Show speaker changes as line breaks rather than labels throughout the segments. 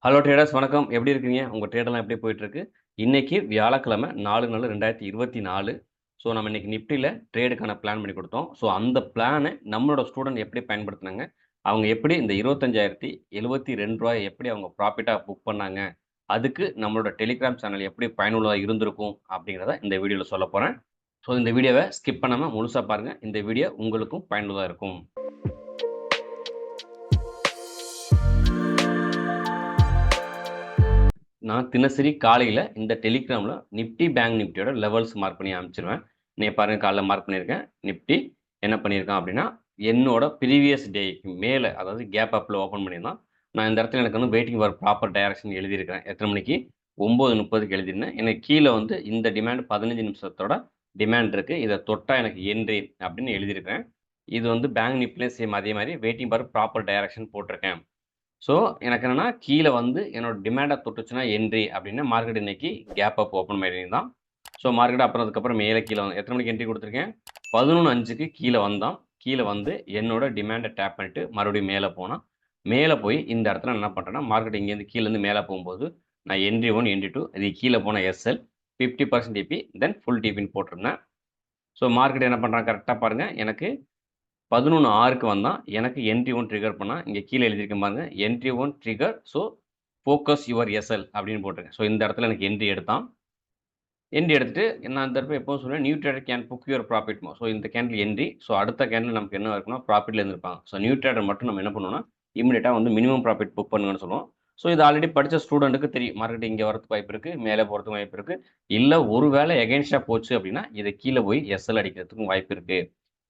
Hello traders வணக்கம். எப்படி இருக்கீங்க? உங்க ட்ரேடெல்லாம் எப்படி போயிட்டுருக்கு? இன்னைக்கு வியாழக்கிழமை 4/4/2024. ஸோ நம்ம இன்னைக்கு நிஃப்டில ட்ரேடுக்கான பிளான் பண்ணி கொடுத்தோம். ஸோ அந்த பிளானை நம்மளோட ஸ்டூடெண்ட் எப்படி பயன்படுத்துனாங்க? அவங்க எப்படி இந்த ரூ. 25,072 எப்படி அவங்க ப்ராஃபிட்டா புக் பண்ணாங்க? அதுக்கு நம்மளோட டெலிகிராம் சேனல் எப்படி பயனுள்ளதா இருந்திருக்கும்? அப்படிங்கிறத இந்த வீடியோல சொல்லப் போறேன். ஸோ இந்த வீடியோவை ஸ்கிப் பண்ணாம முழுசா பாருங்க. இந்த வீடியோ உங்களுக்கும் பயனுள்ளதா இருக்கும். நான் தினசரி காலையில இந்த டெலிகிராம்ல நிஃப்டி, பேங்க் நிஃப்டியோட லெவல்ஸ் மார்க் பண்ணி அனுப்பிச்சிருவேன். நீங்க பாருங்க காலைல மார்க் பண்ணியிருக்கேன். நிஃப்டி என்ன பண்ணியிருக்கான் அப்படின்னா, என்னோட ப்ரீவியஸ் டேக்கு மேல அதாவது கேப் அப்ல ஓப்பன் பண்ணியிருந்தான். நான் இந்த இடத்துல எனக்கு வந்து வெயிட்டிங் ஃபார் ப்ராப்பர் டைரக்ஷன் எழுதியிருக்கிறேன். எத்தனை மணிக்கு? 9:30க்கு எழுதியிருந்தேன். எனக்கு கீழ வந்து இந்த டிமாண்ட் 15 நிமிஷத்தோட டிமாண்ட் இருக்கு. இத தொட்டா எனக்கு என்ட்ரி அப்படின்னு எழுதியிருக்கிறேன். இது வந்து பேங்க் நிஃப்டிலயும் சேம் அதே மாரி வெயிட்டிங் ஃபார் ப்ராப்பர் டைரக்ஷன் போட்டிருக்கேன். ஸோ, எனக்கு என்னன்னா, கீழ வந்து என்னோட டிமாண்ட தொட்டுச்சுன்னா என்ட்ரி அப்டின்னா, மார்க்கெட் இன்னைக்கு கேப் அப் ஓப்பன் பண்ணியிருந்தான். ஸோ, மார்க்கெட் அப்புறம் அதுக்கப்புறம் மேல கீழ வந்து எத்தனை மணிக்கு என்ட்ரி குடுத்துருக்கேன்? 11:05க்கு கீழ வந்தான். கீழ வந்து என்னோட டிமாண்ட டேப் பண்ணிட்டு மறுபடியும் மேல போனான். மேல போய் இந்த இடத்துல நான் என்ன பண்றேன்னா, மார்க்கெட் இங்கேருந்து கீழேருந்து மேல போகும்போது, நான் என்ட்ரி 1, என்ட்ரி 2 இது கீழ போன எஸ்எல் 50% டிபி தென் ஃபுல் டிபின்னு போட்டிருந்தேன். ஸோ, மார்க்கெட் என்ன பண்றான் கரெக்ட்டா பாருங்க. எனக்கு 11:06க்கு வந்தான். எனக்கு என்ட்ரி 1 ட்ரிகர் பண்ணான். இங்க கீழ எழுதியிருக்கேன் பாருங்க. Entry 1 trigger. So, focus your SL அப்படின்னு போட்டிருக்கேன். ஸோ, இந்த இடத்துல எனக்கு என்ட்ரி எடுத்தான். என்ட்ரி எடுத்துட்டு நான் இந்த இடத்துல எப்பவும் சொல்லுவேன், new trader can book your profit more. So, இந்த கேண்டில் என்ட்ரி. ஸோ, அடுத்த கேண்டில் நமக்கு என்ன இருக்குன்னா, ப்ராஃபிட்ல இருந்திருப்பாங்க. ஸோ, நியூ ட்ரேடர் மட்டும் நம்ம என்ன பண்ணுவோம்னா, இமிடியேட்டா வந்து மினிமம் ப்ராஃபிட் புக் பண்ணுங்கன்னு சொல்லுவோம். ஸோ, இது ஆல்ரெடி படிச்ச ஸ்டூடெண்ட்டுக்கு தெரியும். மார்க்கெட் இங்க வரதுக்கு வாய்ப்பு இருக்கு. மேலே போறதுக்கும் வாய்ப்பு இருக்கு. இல்ல ஒரு வேளை எகெயின்ஸ்ட்டா போச்சு அப்படின்னா, இது கீழ போய் எஸ்எல் அடிக்கிறதுக்கும் வாய்ப்பு இருக்கு.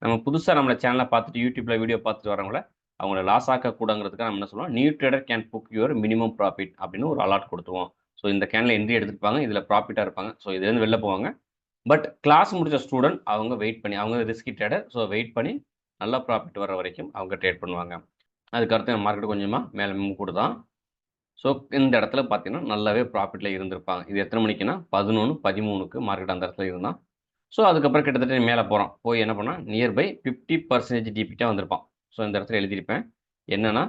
நம்ம புதுசா நம்மள சேனல பார்த்துட்டு யூடியூப்ல வீடியோ பார்த்துட்டு வரவங்கள, அவங்கள லாஸ் ஆக்கக்கூடாதுங்கிறதுக்காக நம்ம என்ன சொல்லுவோம், new trader can book your minimum profit அப்படின்னு ஒரு அலார்ட் குடுத்துருவோம். ஸோ, இந்த கேன்ல என்ட்ரி எடுத்திருப்பாங்க. இதுல ப்ராஃபிட்டா இருப்பாங்க. ஸோ, இதுலேருந்து வெளில போவாங்க. பட் கிளாஸ் முடிச்ச ஸ்டூடண்ட் அவங்க வெயிட் பண்ணி அவங்க ரிஸ்கி ட்ரேடர். ஸோ, வெயிட் பண்ணி நல்ல ப்ராஃபிட் வர வரைக்கும் அவங்க ட்ரேட் பண்ணுவாங்க. அதுக்கடுத்து மார்க்கெட் கொஞ்சமா மேல மூவ் குடுத்தான். ஸோ, இந்த இடத்துல பார்த்தீங்கன்னா, நல்லாவே ப்ராஃபிட்ல இருந்திருப்பாங்க. இது எத்தன மணிக்குன்னா, 11:13க்கு மார்க்கெட் அந்த இடத்துல இருந்தான். ஸோ, அதுக்கப்புறம் கிட்டத்தட்ட மேல போறான். போய் என்ன பண்ணான், நியர் பை 50% டிபிட்டா வந்திருப்பான். ஸோ, இந்த இடத்துல எழுதியிருப்பேன். என்னன்னா,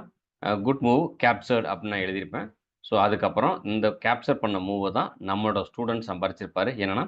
குட் மூவ் கேப்சர்ட் அப்படின்னு நான் எழுதியிருப்பேன். ஸோ, அதுக்கப்புறம் இந்த கேப்சர் பண்ண மூவ தான் நம்மளோட ஸ்டூடண்ட் சம்பாரிச்சிருப்பாரு. என்னன்னா,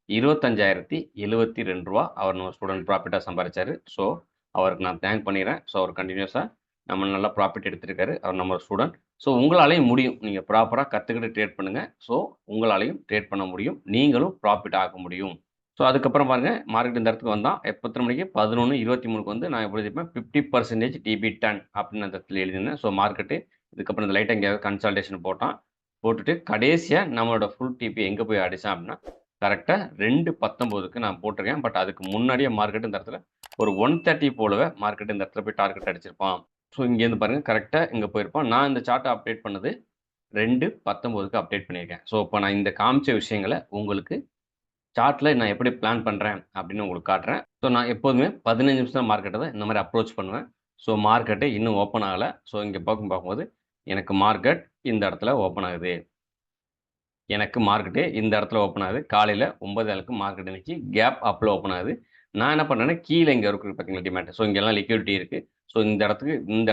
ரூ. 25,072 அவர் நம்ம ஸ்டூடண்ட் ப்ராஃபிட்டா சம்பாரிச்சாரு. ஸோ, அவருக்கு நான் தேங்க் பண்ணிக்கிறேன். ஸோ, அவர் கன்டினியூஸா நம்ம நல்லா ப்ராஃபிட் எடுத்திருக்காரு. அவர் நம்ம ஸ்டூடண்ட். ஸோ, உங்களாலயும் முடியும். நீங்க ப்ராப்பரா கத்துக்கிட்டு ட்ரேட் பண்ணுங்க. ஸோ, உங்களாலயும் ட்ரேட் பண்ண முடியும். நீங்களும் ப்ராஃபிட் ஆக முடியும். ஸோ, அதுக்கப்புறம் பாருங்க மார்க்கெட் இந்த இடத்துக்கு வந்தான். எத்தன மணிக்கு 11:23க்கு வந்து நான் எப்படி எழுதியிருப்பேன் 50% டிபி டன் அப்படின்னு அந்த இடத்துல எழுதியிருந்தேன். ஸோ, மார்க்கெட்டு இதுக்கப்புறம் இந்த லைட்டா எங்கேயாவது கன்சால்டேஷன் போட்டான். போட்டுட்டு கடைசியா நம்மளோட ஃபுல் டிபி எங்க போய் அடிச்சான் அப்படின்னா, கரெக்ட்டா 2:19க்கு நான் போட்டிருக்கேன். பட் அதுக்கு முன்னாடியே மார்க்கெட் இந்த இடத்துல ஒரு 130 போலவே மார்க்கெட் இந்த இடத்துல போய் டார்கெட் அடிச்சிருப்பான். ஸோ, இங்கேருந்து பாருங்க கரெக்ட்டா இங்க போயிருப்பான். நான் இந்த சார்ட்ட அப்டேட் பண்ணது 2:19க்கு அப்டேட் பண்ணியிருக்கேன். ஸோ, இப்ப நான் இந்த காமிச்ச விஷயங்கள உங்களுக்கு சார்ட்ல நான் எப்படி பிளான் பண்றேன் அப்படின்னு உங்களுக்கு காட்டுறேன். ஸோ, நான் எப்போதுமே 15 நிமிஷம் மார்க்கெட்ட தான் இந்த மாரி அப்ரோச் பண்ணுவேன். ஸோ, மார்க்கெட் இன்னும் ஓப்பன் ஆகல. ஸோ, இங்க பார்க்கும்போது எனக்கு மார்க்கெட் இந்த இடத்துல ஓப்பன் ஆகுது. எனக்கு மார்க்கெட்டு இந்த இடத்துல ஓப்பன் ஆகுது. காலையில 9:07க்கு மார்க்கெட் இன்னைக்கு கேப் அப்ல ஓப்பன் ஆகுது. நான் என்ன பண்ணேன்னா, கீழ இங்க இருக்கு பார்த்தீங்களா டிமேட். ஸோ, இங்கெல்லாம் லிக்விடிட்டி இருக்கு. ஸோ, இந்த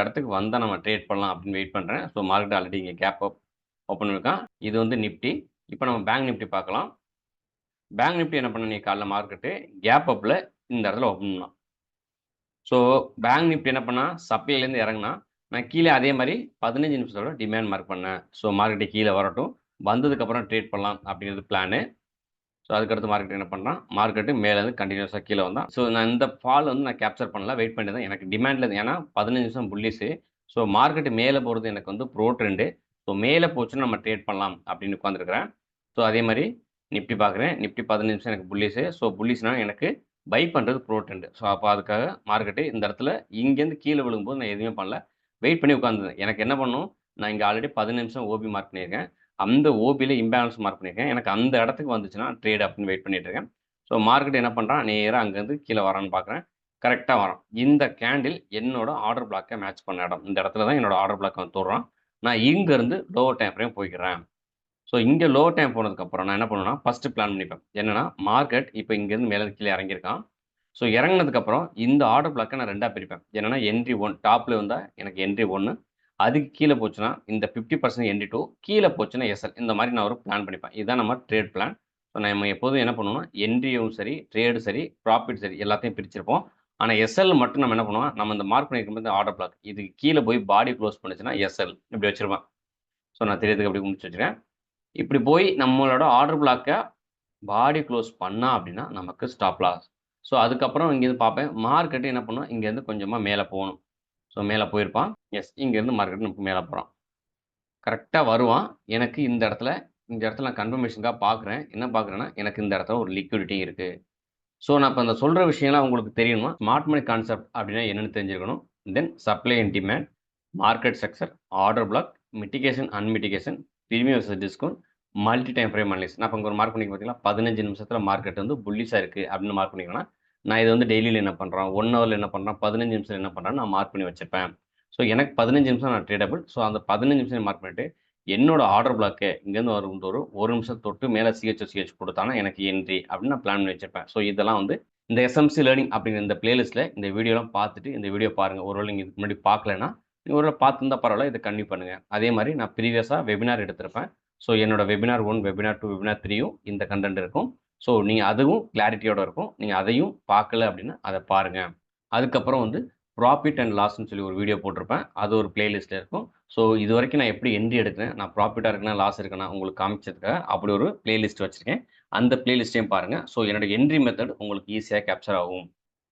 இடத்துக்கு வந்தா நம்ம ட்ரேட் பண்ணலாம் அப்படின்னு வெயிட் பண்றேன். ஸோ, மார்க்கெட் ஆல்ரெடி இங்க கேப் அப் ஓப்பன் பண்ணியிருக்கான். இது வந்து நிஃப்டி. இப்ப நம்ம பேங்க் நிஃப்டி பார்க்கலாம். பேங்க் நிஃப்டி என்ன பண்ண இன்னைக்கு காலைல மார்க்கெட்டு கேப் அப்ல இந்த இடத்துல ஓப்பன் பண்ணான். ஸோ, பேங்க் நிஃப்டி என்ன பண்ணான், சப்ளைலேருந்து இறங்குனான். நான் கீழ அதே மாரி 15 நிமிஷத்தோட டிமாண்ட் மார்க் பண்ணேன். ஸோ, மார்க்கெட் கீழ வரட்டும். வந்ததுக்கப்புறம் ட்ரேட் பண்ணலாம் அப்படிங்கிறது பிளானு. ஸோ, அதுக்கடுத்து மார்க்கெட் என்ன பண்றான், மார்க்கெட் மேலேருந்து கன்டினியூஸா கீழ வந்தான். ஸோ, நான் இந்த ஃபால் வந்து நான் கேப்சர் பண்ணல. வெயிட் பண்ணிட்டு தான் எனக்கு டிமாண்ட்ல ஏன்னா 15 நிமிஷம் புல்லிஷு. ஸோ, மார்க்கெட் மேல போறது எனக்கு வந்து ப்ரோ ட்ரெண்டு. ஸோ, மேல போச்சுன்னா நம்ம ட்ரேட் பண்ணலாம் அப்படின்னு உட்காந்துருக்கிறேன். ஸோ, அதே மாரி நிஃப்டி பார்க்குறேன். நிஃப்டி 15 நிமிஷம் எனக்கு புல்லிஷு. ஸோ, புல்லிஷ்னா எனக்கு பை பண்றது ப்ரோ ட்ரெண்ட். ஸோ, அப்ப அதுக்காக மார்க்கெட் இந்த இடத்துல இங்கேருந்து கீழ விழுகும்போது நான் எதுவுமே பண்ணல. வெயிட் பண்ணி உட்கார்ந்திருந்தேன். எனக்கு என்ன பண்ணணும், நான் இங்க ஆல்ரெடி 15 நிமிஷம் ஓபி மார்க் பண்ணியிருக்கேன். அந்த ஓபில இம்பேலன்ஸ் மார்க் பண்ணியிருக்கேன். எனக்கு அந்த இடத்துக்கு வந்துச்சுன்னா ட்ரேட் அப்படின்னு வெயிட் பண்ணிட்டு இருக்கேன். ஸோ, மார்க்கெட் என்ன பண்றான், நேரா அங்கேருந்து கீழ வரான்னு பார்க்குறேன். கரெக்ட்டா வரான். இந்த கேண்டில் என்னோட ஆர்டர் பிளாக்க மேட்ச் பண்ண இடம். இந்த இடத்துல தான் என்னோட ஆர்டர் பிளாக் அவன் தொடுறான். நான் இங்கருந்து லோவர் டைம் ஃப்ரேம் போய்க்கிறேன். ஸோ, இங்க லோவர் டைம் போனதுக்கப்புறம் நான் என்ன பண்ணுவேன்னா, ஃபர்ஸ்ட் பிளான் பண்ணிப்பேன். என்னன்னா, மார்க்கெட் இப்ப இங்கேருந்து மேல கீழ இறங்கியிருக்கான். ஸோ, இறங்குனதுக்கப்புறம் இந்த ஆர்டர் பிளாக்க நான் 2ஆ பிரிப்பேன். என்னன்னா, என்ட்ரி 1 டாப்ல வந்தா எனக்கு என்ட்ரி 1, அதுக்கு கீழே போச்சுன்னா இந்த 50% ND2, கீழே போச்சுன்னா எஸ்எல். இந்த மாதிரி நான் ஒரு பிளான் பண்ணிப்பேன். இதுதான் நம்ம ட்ரேட் பிளான். ஸோ நம்ம எப்போதும் என்ன பண்ணுவோம்னா, என்ட்ரியும் சரி, ட்ரேடு சரி, ப்ராஃபிட் சரி எல்லாத்தையும் பிரிச்சிருப்போம். ஆனா எஸ்எல் மட்டும் நம்ம என்ன பண்ணுவோம், நம்ம இந்த மார்க் பண்ணியிருக்கும்போது ஆர்டர் பிளாக் இதுக்கு கீழே போய் பாடி க்ளோஸ் பண்ணுச்சுன்னா எஸ்எல் இப்படி வச்சிருப்பேன். ஸோ நான் தெரியறதுக்கு அப்படி முடிச்சு வச்சுக்கிறேன். இப்படி போய் நம்மளோட ஆர்டர் பிளாக்க பாடி க்ளோஸ் பண்ணா அப்படின்னா நமக்கு ஸ்டாப் லாஸ். ஸோ அதுக்கப்புறம் இங்கேருந்து பார்ப்பேன். மார்க்கெட் என்ன பண்ணும், இங்கேருந்து கொஞ்சமா மேலே போகணும். ஸோ மேலே போயிருப்பான். எஸ், இங்கேருந்து மார்க்கெட் நமக்கு மேலே போகிறான். கரெக்ட்டா வருவான். எனக்கு இந்த இடத்துல நான் கன்ஃபர்மேஷனுக்காக பார்க்குறேன். என்ன பார்க்குறேன்னா, எனக்கு இந்த இடத்துல ஒரு லிக்விடிட்டி இருக்கு. ஸோ நான் இப்ப அந்த சொல்ற விஷயம்லாம் உங்களுக்கு தெரியணுமா? ஸ்மார்ட் மணி கான்செப்ட் அப்படின்னா என்னன்னு தெரிஞ்சிருக்கணும். Then supply and demand, market structure, order block, mitigation, unmitigation, premium versus discount, multi time frame analysis. நான் இப்ப இங்க ஒரு மார்க் பண்ணியிருக்கேன் பார்த்தீங்களா? 15 நிமிஷத்துல மார்க்கெட் வந்து புல்லிஷா இருக்கு அப்படின்னு மார்க் பண்ணிக்கிறேன்னா, நான் இத வந்து டெய்லில என்ன பண்றோம், 1 ஹவர்ல என்ன பண்றோம், 15 நிமிஷத்துல என்ன பண்றேன்னு நான் மார்க் பண்ணி வச்சிருப்பேன். ஸோ எனக்கு 15 நிமிஷம் நான் ட்ரேடபிள். ஸோ அந்த 15 நிமிஷம் மார்க் பண்ணிட்டு, என்னோட ஆர்டர் பிளாக்க இங்கேருந்து வரும் ஒரு 1 நிமிஷம் தொட்டு மேல சிஹெச் குடுத்தானா எனக்கு என்ட்ரி அப்படின்னு நான் பிளான் பண்ணி வச்சிருப்பேன். ஸோ இதெல்லாம் வந்து இந்த எஸ்எம்சி லேர்னிங் அப்படிங்கிற இந்த பிளேலிஸ்ட்ல இந்த வீடியோலாம் பார்த்துட்டு இந்த வீடியோ பாருங்க. ஒருவேளை நீங்க இதுக்கு முன்னாடி பார்க்கலன்னா, நீங்க ஒருவேளை பார்த்திருந்தா பரவாயில்ல. இத கன்டின்யூ பண்ணுங்க. அதே மாரி நான் ப்ரீவியஸா வெபினார் எடுத்திருப்பேன். ஸோ என்னோட வெபினார் 1, வெபினார் 2, வெபினார் 3யும் இந்த கன்டென்ட் இருக்கும். ஸோ நீங்க அதுவும் கிளாரிட்டியோட இருக்கும். நீங்க அதையும் பார்க்கல அப்படின்னா அத பாருங்க. அதுக்கப்புறம் வந்து ப்ராஃபிட் அண்ட் லாஸ்ன்னு சொல்லி ஒரு வீடியோ போட்டிருப்பேன். அது ஒரு பிளேலிஸ்ட்ல இருக்கும். ஸோ இதுவரைக்கும் நான் எப்படி என்ட்ரி எடுக்கிறேன், நான் ப்ராஃபிட்டா இருக்கேனா, லாஸ் இருக்கேனா உங்களுக்கு காமிச்சதுக்காக அப்படி ஒரு பிளேலிஸ்ட் வச்சிருக்கேன். அந்த பிளேலிஸ்ட்டையும் பாருங்க. ஸோ என்னோட என்ட்ரி மெத்தட் உங்களுக்கு ஈஸியா கேப்சர் ஆகும்.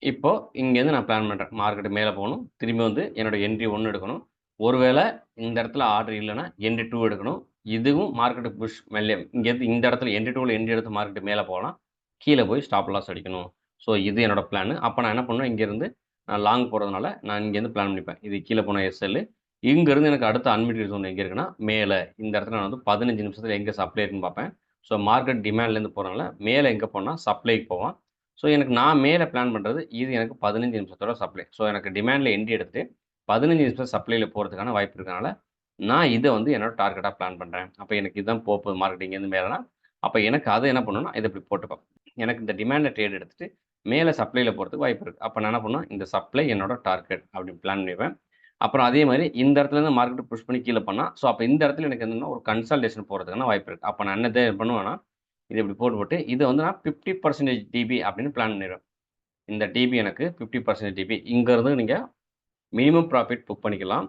இப்போ இங்கேருந்து நான் பிளான் பண்றேன். மார்க்கெட் மேல போணும். திரும்பி வந்து என்னோட என்ட்ரி 1 எடுக்கணும். ஒருவேளை இந்த இடத்துல ஆர்டர் இல்லன்னா, என்ட்ரி 2 எடுக்கணும். இதுவும் மார்க்கெட் புஷ் மெல்ல இங்கேருந்து இந்த இடத்துல என்ட்ரி 2ல என்ட்ரி எடுத்து மார்க்கெட் மேல போலாம். கீழ போய் ஸ்டாப் லாஸ் அடிக்கணும். ஸோ இது என்னோட பிளான். அப்ப நான் என்ன பண்ணுவேன், இங்கேருந்து நான் லாங் போறதுனால, நான் இங்கேருந்து பிளான் பண்ணிப்பேன். இது கீழ போனா எஸ்எல். இங்கேருந்து எனக்கு அடுத்த அன்மிட்டட் ஜோன் எங்க இருக்குன்னா, மேல இந்த இடத்துல நான் வந்து 15 நிமிஷத்துல எங்க சப்ளை இருக்குன்னு பார்ப்பேன். ஸோ மார்க்கெட் டிமாண்ட்லேருந்து போறனால, மேல எங்க போனா சப்ளைக்கு போவான். ஸோ எனக்கு நான் மேல பிளான் பண்றது, இது எனக்கு 15 நிமிஷத்தோட சப்ளை. ஸோ எனக்கு டிமாண்ட்ல என்ட்ரி எடுத்துட்டு, 15 நிமிஷம் சப்ளைல போறதுக்கான வாய்ப்பு இருக்கனால, நான் இத வந்து என்னோட டார்கெட்டா பிளான் பண்றேன். அப்ப எனக்கு இதுதான் போப்போது மார்க்கெட் இங்கேருந்து மேலனா, அப்ப எனக்கு அத என்ன பண்ணணும்னா, இத இப்படி போட்டுப்பேன். எனக்கு இந்த டிமாண்ட்ல ட்ரேட் எடுத்துட்டு, மேல சப்ளைல போறதுக்கு வாய்ப்பு இருக்கு. அப்ப நான் என்ன பண்ணுவேன், இந்த சப்ளை என்னோட டார்கெட் அப்படின்னு பிளான் பண்ணிருவேன். அப்புறம் அதே மாரி இந்த இடத்துலருந்து மார்க்கெட் புஷ் பண்ணி கீழ பண்ணா, ஸோ அப்ப இந்த இடத்துல எனக்கு என்னன்னா ஒரு கன்சால்டேஷன் போறதுக்கான வாய்ப்பு இருக்கு. அப்ப நான் என்னது பண்ணுவேன்னா, இத இப்படி போட்டு இத வந்து நான் 50% டிபி அப்படின்னு பிளான் பண்ணிருவேன். இந்த டிபி எனக்கு 50% டிபி. இங்கருந்து நீங்க மினிமம் ப்ராஃபிட் புக் பண்ணிக்கலாம்.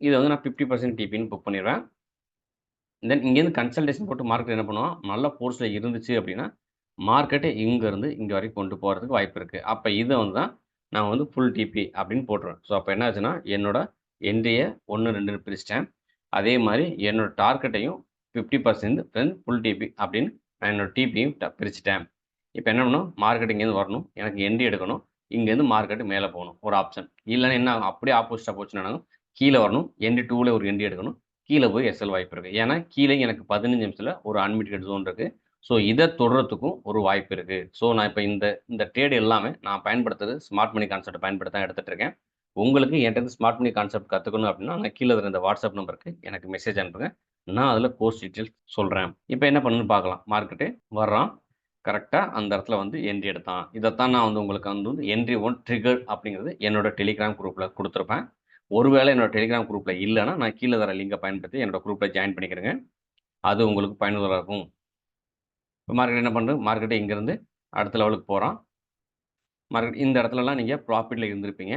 இத வந்து நான் 50% டிபின்னு புக் பண்ணிருவேன். தென் இங்கேருந்து கன்சல்டேஷன் போட்டு மார்க்கெட் என்ன பண்ணுவோம், நல்ல ஃபோர்ஸ்ல இருந்துச்சு அப்படின்னா, மார்க்கெட்ட இங்கருந்து இங்க வரைக்கும் கொண்டு போறதுக்கு வாய்ப்பு இருக்கு. அப்ப இத வந்து தான் நான் வந்து ஃபுல் டிபி அப்படின்னு போட்டுருவேன். ஸோ அப்ப என்ன ஆச்சுன்னா, என்னோட என்ட்ரிய 1, 2ன்னு பிரிச்சுட்டேன். அதே மாரி என்னோட டார்கெட்டையும் 50% தென் ஃபுல் டிபி அப்படின்னு நான் என்னோட டிபியும் பிரிச்சுட்டேன். இப்ப என்ன பண்ணணும், மார்க்கெட் இங்கேருந்து வரணும். எனக்கு என்ட்ரி எடுக்கணும். இங்கேருந்து மார்க்கெட் மேல போணும். ஒரு ஆப்ஷன். இல்லன்னா என்ன ஆகும், அப்படியே ஆப்போசிட்டா போச்சுன்னா என்ன ஆகும், கீழ வரணும். என்ட்ரி 2ல ஒரு என்ட்ரி எடுக்கணும். கீழ போய் எஸ்எல் வாய்ப்பு இருக்கு. ஏன்னா, கீழ எனக்கு 15 நிமிஷத்துல ஒரு அன்மிட்டிகேட் ஜோன் இருக்கு. ஸோ இத தொடுறதுக்கும் ஒரு வாய்ப்பு இருக்கு. ஸோ நான் இப்ப இந்த இந்த ட்ரேட் எல்லாமே நான் பயன்படுத்துறது ஸ்மார்ட் மணி கான்செப்ட்ட பயன்படுத்தி தான் எடுத்துட்டு இருக்கேன். உங்களுக்கு என்ட்டருந்து ஸ்மார்ட் மணி கான்செப்ட் கத்துக்கணும் அப்படின்னா, நான் கீழ இருக்கிற இந்த வாட்ஸ்அப் நம்பருக்கு எனக்கு மெசேஜ் அனுப்புங்க. நான் அதுல கோர்ஸ் டீட்டெயில்ஸ் சொல்றேன். இப்ப என்ன பண்ணணும்னு பார்க்கலாம். மார்க்கெட்டு வர்றான். கரெக்ட்டா அந்த இடத்துல வந்து என்ட்ரி எடுத்தான். இதத்தான் நான் வந்து உங்களுக்கு வந்து என்ட்ரி 1 ட்ரிகர்ட் அப்படிங்கிறது என்னோட டெலிகிராம் குரூப்ல குடுத்திருப்பேன். ஒருவேளை என்னோட டெலிகிராம் குரூப்ல இல்லன்னா, நான் கீழ தர லிங்க பயன்படுத்தி என்னோட குரூப்ல ஜாயின் பண்ணிக்கிறங்க. அது உங்களுக்கு பயனுள்ளதா இருக்கும். இப்ப மார்க்கெட் என்ன பண்ணுது? மார்க்கெட் இங்கருந்து அடுத்த லெவலுக்கு போறான். மார்க்கெட் இந்த இடத்துலலாம் நீங்க ப்ராஃபிட்ல இருந்திருப்பீங்க.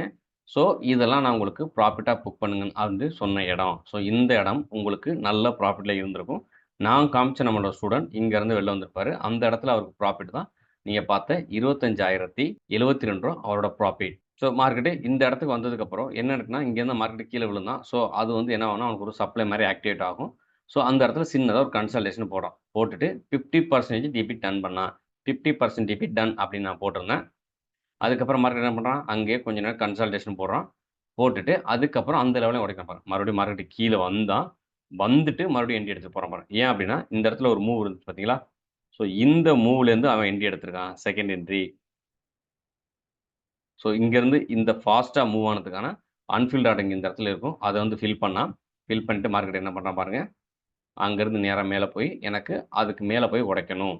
ஸோ, இதெல்லாம் நான் உங்களுக்கு ப்ராஃபிட்டா புக் பண்ணுங்கன்னு வந்து சொன்ன இடம். ஸோ, இந்த இடம் உங்களுக்கு நல்ல ப்ராஃபிட்ல இருந்திருக்கும். நான் காமிச்ச நம்மளோட ஸ்டூடண்ட் இங்கருந்து வெளில வந்திருப்பாரு. அந்த இடத்துல அவருக்கு ப்ராஃபிட் தான் நீங்க பார்த்த ரூ. 25,072 அவரோட ப்ராஃபிட். ஸோ, மார்க்கெட் இந்த இடத்துக்கு வந்ததுக்கப்புறம் என்ன இருக்குன்னா, இங்கேருந்து மார்க்கெட் கீழ விழுந்தான். ஸோ, அது வந்து என்ன ஆகும்னா, அவனுக்கு ஒரு சப்ளை மாரி ஆக்டிவேட் ஆகும். ஸோ, அந்த இடத்துல சின்னதா ஒரு கன்சல்டேஷன் போடுறான். போட்டுட்டு 50% டிபி டன் பண்ணான். 50% டிபி டன் அப்படின்னு நான் போட்டிருந்தேன். அதுக்கப்புறம் மார்க்கெட் என்ன பண்றான், அங்கேயே கொஞ்ச நேரம் கன்சால்டேஷன் போடுறான். போட்டுட்டு அதுக்கப்புறம் அந்த லெவலையும் உடைக்கிறான் பாருங்க. மறுபடியும் மார்க்கெட் கீழ வந்தான். வந்துட்டு மறுபடியும் என்ட்ரி எடுத்துட்டு போறான் பாருங்க. ஏன் அப்டின்னா, இந்த இடத்துல ஒரு மூவ் இருந்துச்சு பார்த்தீங்களா? ஸோ இந்த மூவ்லேருந்து அவன் என்ட்ரி எடுத்திருக்கான். Second entry. ஸோ இங்கேருந்து இந்த ஃபாஸ்ட்டா மூவ் ஆனதுக்கான அன்ஃபில்ட் ஆர்டர் இந்த இடத்துல இருக்கும். அத வந்து ஃபில் பண்ணான். ஃபில் பண்ணிட்டு மார்க்கெட் என்ன பண்றான் பாருங்க. அங்கருந்து நேரா மேல போய் எனக்கு அதுக்கு மேல போய் உடைக்கணும்.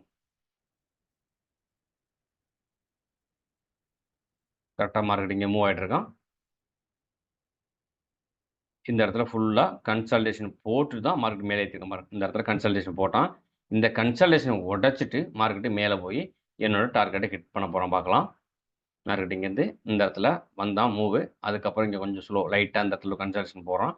கரெக்ட்டா மார்க்கெட் இங்க மூவ் ஆயிட்டு இருக்கான். இந்த இடத்துல ஃபுல்லா கன்சால்டேஷன் போட்டு தான் மார்க்கெட் மேலே ஏத்திருக்கேன் பாருங்க. இந்த இடத்துல கன்சால்டேஷன் போட்டான். இந்த கன்சால்டேஷன உடைச்சிட்டு மார்க்கெட் மேல போய் என்னோட டார்கெட்ட ஹிட் பண்ண போறோம் பார்க்கலாம். மார்க்கெட் இங்கேருந்து இந்த இடத்துல வந்தான் மூவு. அதுக்கப்புறம் இங்க கொஞ்சம் ஸ்லோ லைட்டா இந்த இடத்துல கன்சால்டேஷன் போடுறான்.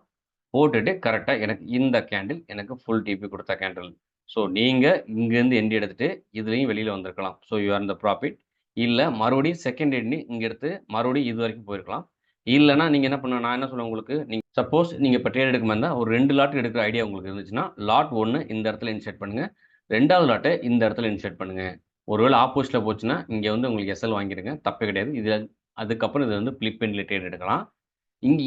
போட்டுட்டு கரெக்ட்டா எனக்கு இந்த கேண்டில் எனக்கு ஃபுல் டிபி குடுத்த கேண்டில். ஸோ நீங்க இங்கேருந்து என்ட்ரி எடுத்துட்டு இதுலயும் வெளியில வந்திருக்கலாம். So you are in the profit. இல்ல மறுபடியும் செகண்ட் என்ட்ரி இங்க எடுத்து மறுபடியும் இது வரைக்கும் போயிருக்கலாம். இல்லன்னா நீங்க என்ன பண்ணணும் நான் என்ன சொல்லுவேன் உங்களுக்கு, நீங்க சப்போஸ் நீங்க இப்ப ட்ரேட் எடுக்க மாரி இருந்தா ஒரு 2 லாட் எடுக்கிற ஐடியா உங்களுக்கு இருந்துச்சுன்னா, லாட் 1 இந்த இடத்துல இன்சர்ட் பண்ணுங்க. 2வது லாட்ட இந்த இடத்துல இன்சர்ட் பண்ணுங்க. ஒருவேள ஆப்போசிட்ல போச்சுன்னா, இங்க வந்து உங்களுக்கு எஸ்எல் வாங்கிருங்க. தப்பே கிடையாது. இது அதுக்கப்புறம் இது வந்து ஃபிளிப் அண்ட் ட்ரேட் எடுக்கலாம்.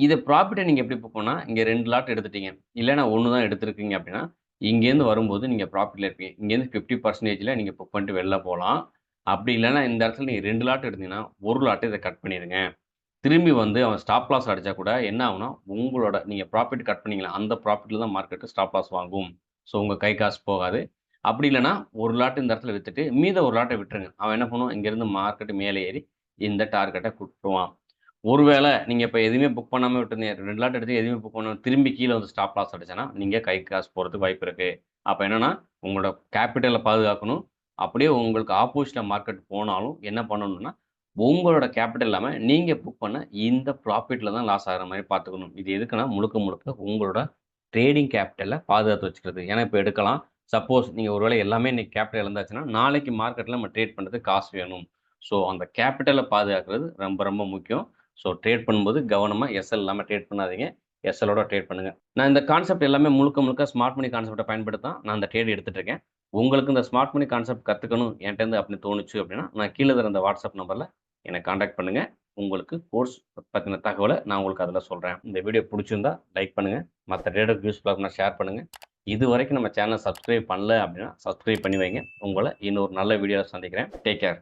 இத ப்ராஃபிட்ட நீங்க எப்படி புக் பண்ணா, இங்க 2 லாட் எடுத்துட்டீங்க. இல்லன்னா 1 தான் எடுத்திருக்கீங்க அப்படின்னா, இங்கேருந்து வரும்போது நீங்க ப்ராஃபிட்ல இருப்பீங்க. இங்கேருந்து 50%ல நீங்க புக் பண்ணிட்டு வெளில போலாம். அப்படி இல்லன்னா இந்த இடத்துல நீங்க 2 லாட் எடுத்தீங்கன்னா, 1 லாட்ட இத கட் பண்ணிருங்க. திரும்பி வந்து அவன் ஸ்டாப் லாஸ் அடிச்சா கூட என்ன ஆகும்னா, உங்களோட நீங்க ப்ராஃபிட் கட் பண்ணீங்கல்ல, அந்த ப்ராஃபிட்ல தான் மார்க்கெட் ஸ்டாப் லாஸ் வாங்கும். ஸோ உங்க கை காசு போகாது. அப்படி இல்லன்னா, ஒரு லாட் இந்த இடத்துல வித்துட்டு, மீத ஒரு லாட்ட விட்டுருங்க. அவன் என்ன பண்ணுவான், இங்கேருந்து மார்க்கெட் மேலே ஏறி இந்த டார்கெட்ட குட்டுருவான். ஒருவேள நீங்க இப்ப எதுவுமே புக் பண்ணாம விட்டுருந்தீங்க. 2 லாட் எடுத்து எதுவுமே புக் பண்ணாம திரும்பி கீழ வந்து ஸ்டாப் லாஸ் அடிச்சான்னா, நீங்க கை காசு போறதுக்கு வாய்ப்பு இருக்கு. அப்ப என்னன்னா, உங்களோட கேப்பிட்டல பாதுகாக்கணும். அப்படியே உங்களுக்கு ஆப்போசிட்ல மார்க்கெட் போனாலும் என்ன பண்ணணும்னா, உங்களோட கேப்பிட்டல் இல்லாம நீங்க புக் பண்ண இந்த ப்ராஃபிட்ல தான் லாஸ் ஆகுற மாரி பார்த்துக்கணும். இது எதுக்குன்னா, முழுக்க முழுக்க உங்களோட ட்ரேடிங் கேப்பிட்டல பாதுகாத்து வச்சுக்கிறது. ஏன்னா இப்ப எடுக்கலாம். சப்போஸ் நீங்க ஒரு வேளை எல்லாமே இன்னைக்கு கேப்பிட்டல் இழந்தாச்சுன்னா, நாளைக்கு மார்க்கெட்ல நம்ம ட்ரேட் பண்றதுக்கு காசு வேணும். ஸோ அந்த கேப்பிட்டல பாதுகாக்கிறது ரொம்ப ரொம்ப முக்கியம். ஸோ ட்ரேட் பண்ணும்போது கவனமா எஸ்எல் இல்லாம ட்ரேட் பண்ணாதீங்க. எஸ்எல்லோட ட்ரேட் பண்ணுங்க. நான் இந்த கான்செப்ட் எல்லாமே முழுக்க முழுக்க ஸ்மார்ட் மணி கான்செப்ட்ட பயன்படுத்தி தான் நான் இந்த ட்ரேட் எடுத்துட்டு இருக்கேன். உங்களுக்கு இந்த ஸ்மார்ட் மணி கான்செப்ட் கத்துக்கணும் என்ட்டேருந்து அப்படின்னு தோணுச்சு அப்படின்னா, நான் கீழ தர இந்த வாட்ஸ்அப் நம்பர்ல என்ன கான்டாக்ட் பண்ணுங்க. உங்களுக்கு கோர்ஸ் பத்தின தகவல நான் உங்களுக்கு அதுல சொல்றேன். இந்த வீடியோ புடிச்சிருந்தா லைக் பண்ணுங்க. மத்த ட்ரேடருக்கு யூஸ்ஃபுல்லா இருக்கும்னா ஷேர் பண்ணுங்க. இதுவரைக்கும் நம்ம சேனல சப்ஸ்கிரைப் பண்ணல அப்படின்னா, சப்ஸ்கிரைப் பண்ணி வைங்க. உங்கள இன்னொரு நல்ல வீடியோல சந்திக்கிறேன். Take care.